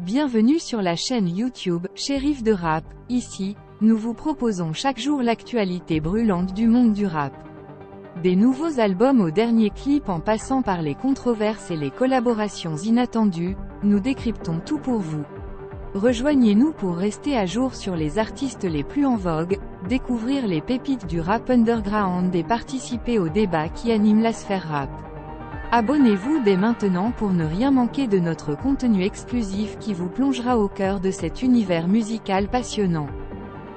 Bienvenue sur la chaîne YouTube Shérif de Rap. Ici, nous vous proposons chaque jour l'actualité brûlante du monde du rap. Des nouveaux albums aux derniers clips en passant par les controverses et les collaborations inattendues, nous décryptons tout pour vous. Rejoignez-nous pour rester à jour sur les artistes les plus en vogue, découvrir les pépites du rap underground et participer au débat qui anime la sphère rap. Abonnez-vous dès maintenant pour ne rien manquer de notre contenu exclusif qui vous plongera au cœur de cet univers musical passionnant.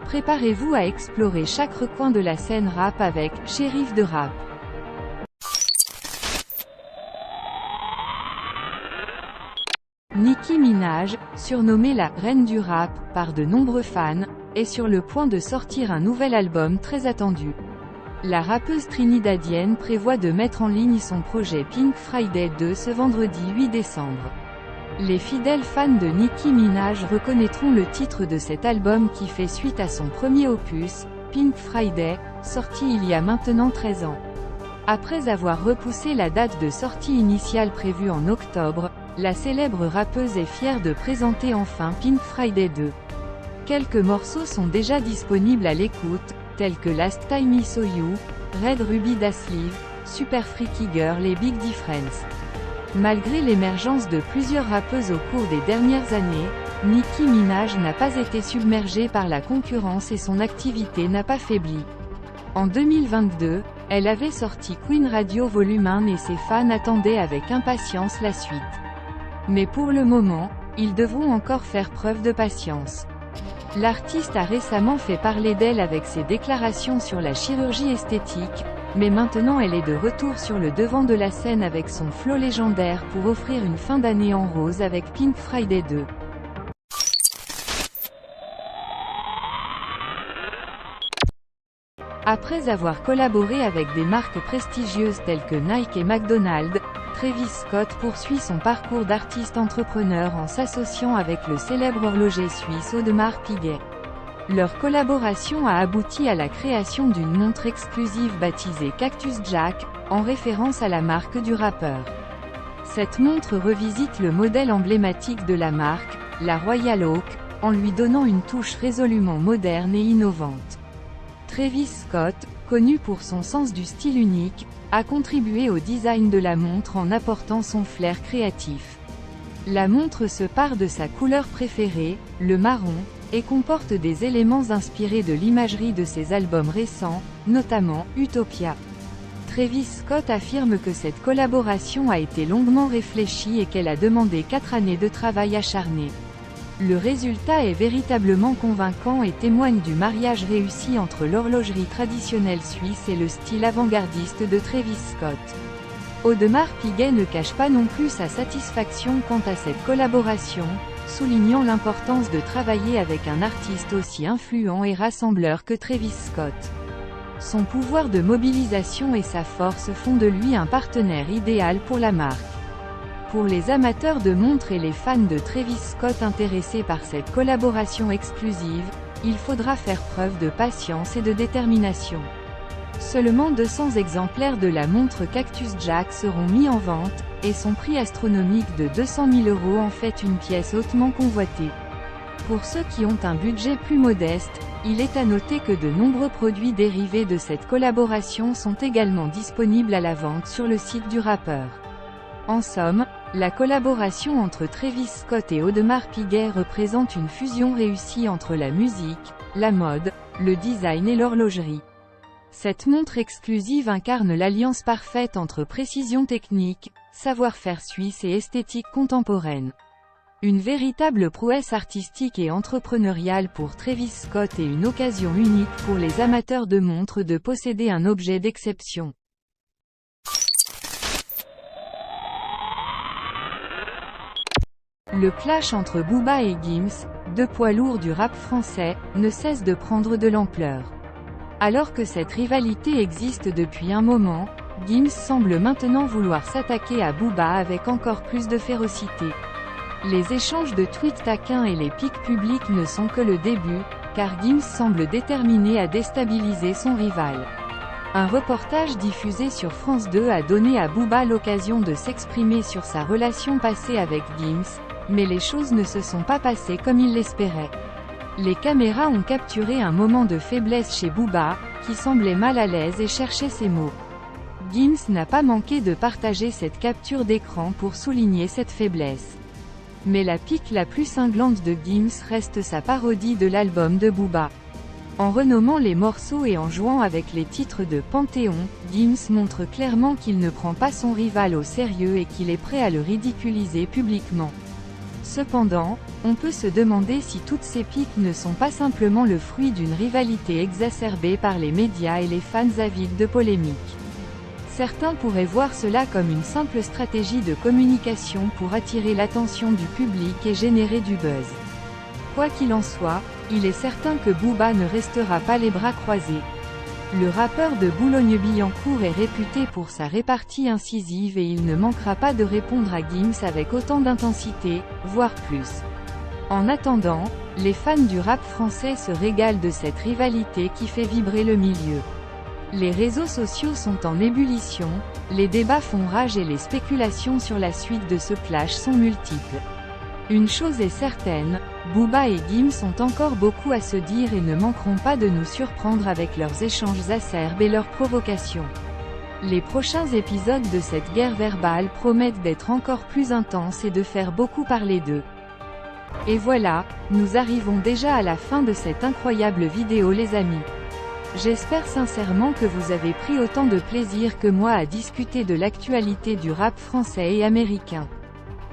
Préparez-vous à explorer chaque recoin de la scène rap avec Shérif de Rap. Nicki Minaj, surnommée la « reine du rap » par de nombreux fans, est sur le point de sortir un nouvel album très attendu. La rappeuse trinidadienne prévoit de mettre en ligne son projet Pink Friday 2 ce vendredi 8 décembre. Les fidèles fans de Nicki Minaj reconnaîtront le titre de cet album qui fait suite à son premier opus, Pink Friday, sorti il y a maintenant 13 ans. Après avoir repoussé la date de sortie initiale prévue en octobre, la célèbre rappeuse est fière de présenter enfin Pink Friday 2. Quelques morceaux sont déjà disponibles à l'écoute, tels que Last Time I Saw You, Red Ruby Da Sleeve, Super Freaky Girl et Big Difference. Malgré l'émergence de plusieurs rappeuses au cours des dernières années, Nicki Minaj n'a pas été submergée par la concurrence et son activité n'a pas faibli. En 2022, elle avait sorti Queen Radio Volume 1 et ses fans attendaient avec impatience la suite. Mais pour le moment, ils devront encore faire preuve de patience. L'artiste a récemment fait parler d'elle avec ses déclarations sur la chirurgie esthétique, mais maintenant elle est de retour sur le devant de la scène avec son flow légendaire pour offrir une fin d'année en rose avec Pink Friday 2. Après avoir collaboré avec des marques prestigieuses telles que Nike et McDonald's, Travis Scott poursuit son parcours d'artiste-entrepreneur en s'associant avec le célèbre horloger suisse Audemars Piguet. Leur collaboration a abouti à la création d'une montre exclusive baptisée Cactus Jack, en référence à la marque du rappeur. Cette montre revisite le modèle emblématique de la marque, la Royal Oak, en lui donnant une touche résolument moderne et innovante. Travis Scott, connu pour son sens du style unique, a contribué au design de la montre en apportant son flair créatif. La montre se pare de sa couleur préférée, le marron, et comporte des éléments inspirés de l'imagerie de ses albums récents, notamment Utopia. Travis Scott affirme que cette collaboration a été longuement réfléchie et qu'elle a demandé 4 années de travail acharné. Le résultat est véritablement convaincant et témoigne du mariage réussi entre l'horlogerie traditionnelle suisse et le style avant-gardiste de Travis Scott. Audemars Piguet ne cache pas non plus sa satisfaction quant à cette collaboration, soulignant l'importance de travailler avec un artiste aussi influent et rassembleur que Travis Scott. Son pouvoir de mobilisation et sa force font de lui un partenaire idéal pour la marque. Pour les amateurs de montres et les fans de Travis Scott intéressés par cette collaboration exclusive, il faudra faire preuve de patience et de détermination. Seulement 200 exemplaires de la montre Cactus Jack seront mis en vente, et son prix astronomique de 200 000 € en fait une pièce hautement convoitée. Pour ceux qui ont un budget plus modeste, il est à noter que de nombreux produits dérivés de cette collaboration sont également disponibles à la vente sur le site du rappeur. En somme, la collaboration entre Travis Scott et Audemars Piguet représente une fusion réussie entre la musique, la mode, le design et l'horlogerie. Cette montre exclusive incarne l'alliance parfaite entre précision technique, savoir-faire suisse et esthétique contemporaine. Une véritable prouesse artistique et entrepreneuriale pour Travis Scott et une occasion unique pour les amateurs de montres de posséder un objet d'exception. Le clash entre Booba et Gims, deux poids lourds du rap français, ne cesse de prendre de l'ampleur. Alors que cette rivalité existe depuis un moment, Gims semble maintenant vouloir s'attaquer à Booba avec encore plus de férocité. Les échanges de tweets taquins et les pics publics ne sont que le début, car Gims semble déterminé à déstabiliser son rival. Un reportage diffusé sur France 2 a donné à Booba l'occasion de s'exprimer sur sa relation passée avec Gims, Mais les choses ne se sont pas passées comme il l'espérait. Les caméras ont capturé un moment de faiblesse chez Booba, qui semblait mal à l'aise et cherchait ses mots. Gims n'a pas manqué de partager cette capture d'écran pour souligner cette faiblesse. Mais la pique la plus cinglante de Gims reste sa parodie de l'album de Booba. En renommant les morceaux et en jouant avec les titres de Panthéon, Gims montre clairement qu'il ne prend pas son rival au sérieux et qu'il est prêt à le ridiculiser publiquement. Cependant, on peut se demander si toutes ces piques ne sont pas simplement le fruit d'une rivalité exacerbée par les médias et les fans avides de polémique. Certains pourraient voir cela comme une simple stratégie de communication pour attirer l'attention du public et générer du buzz. Quoi qu'il en soit, il est certain que Booba ne restera pas les bras croisés. Le rappeur de Boulogne-Billancourt est réputé pour sa répartie incisive et il ne manquera pas de répondre à Gims avec autant d'intensité, voire plus. En attendant, les fans du rap français se régalent de cette rivalité qui fait vibrer le milieu. Les réseaux sociaux sont en ébullition, les débats font rage et les spéculations sur la suite de ce clash sont multiples. Une chose est certaine, Booba et Gims ont encore beaucoup à se dire et ne manqueront pas de nous surprendre avec leurs échanges acerbes et leurs provocations. Les prochains épisodes de cette guerre verbale promettent d'être encore plus intenses et de faire beaucoup parler d'eux. Et voilà, nous arrivons déjà à la fin de cette incroyable vidéo les amis. J'espère sincèrement que vous avez pris autant de plaisir que moi à discuter de l'actualité du rap français et américain.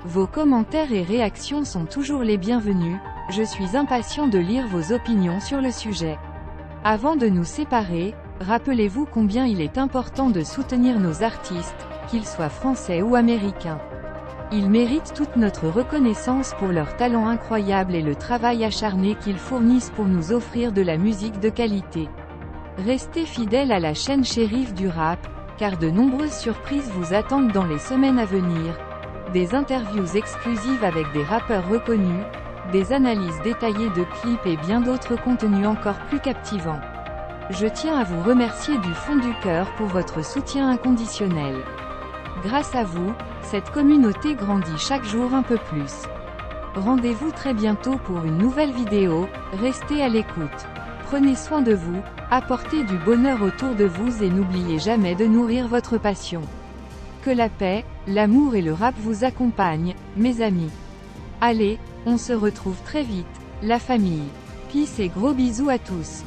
Vos commentaires et réactions sont toujours les bienvenus, je suis impatient de lire vos opinions sur le sujet. Avant de nous séparer, rappelez-vous combien il est important de soutenir nos artistes, qu'ils soient français ou américains. Ils méritent toute notre reconnaissance pour leur talent incroyable et le travail acharné qu'ils fournissent pour nous offrir de la musique de qualité. Restez fidèles à la chaîne Shérif du Rap, car de nombreuses surprises vous attendent dans les semaines à venir. Des interviews exclusives avec des rappeurs reconnus, des analyses détaillées de clips et bien d'autres contenus encore plus captivants. Je tiens à vous remercier du fond du cœur pour votre soutien inconditionnel. Grâce à vous, cette communauté grandit chaque jour un peu plus. Rendez-vous très bientôt pour une nouvelle vidéo, restez à l'écoute. Prenez soin de vous, apportez du bonheur autour de vous et n'oubliez jamais de nourrir votre passion. Que la paix, l'amour et le rap vous accompagnent, mes amis. Allez, on se retrouve très vite, la famille. Peace et gros bisous à tous.